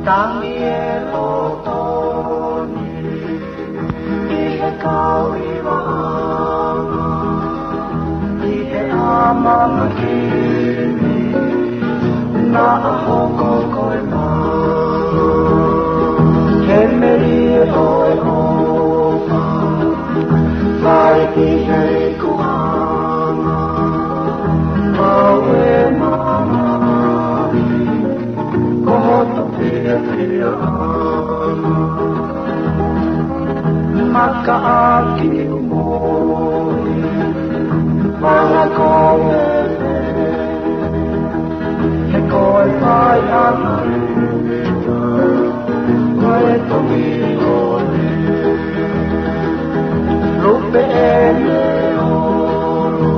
Tangielo toni Ihe kauiwahanga Ihe amama kimi Na ahoko koe maa Kemeri oe oka Vai ihe kuhanga Awe mamami Kohoto pia pia Maka aki umoi Mana koe He koe pai ana Koe tomi ole Lupe ene olo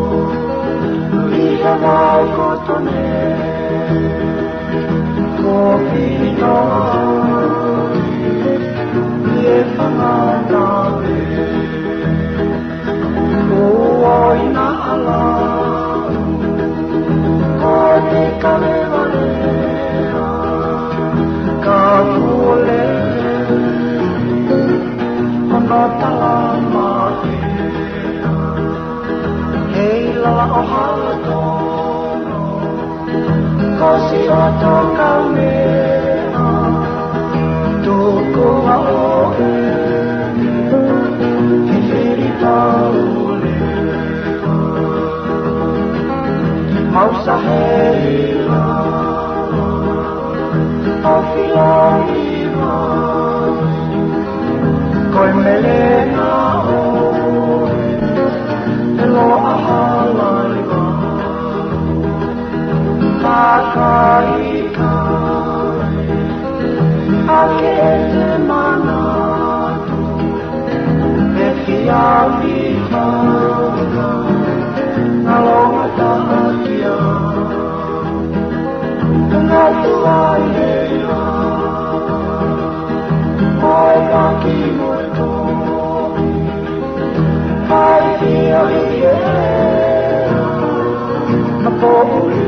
Liha wau kotone Kopi noi Ie whanganave Oi na ala Ko te kalewalea Ka kuole Ono talama ea Hei lala o hala tono Kosi o toka mea Tuku a oe He whiri paulea Mausa heila O whilahiwa Koe melena oe E loa halaiwa Pakai kai Ake e te manatu E whiawi hanga Nga longa tahatia Nga tuai heila Oi aki moe tohi Pai hia i ea Na pohui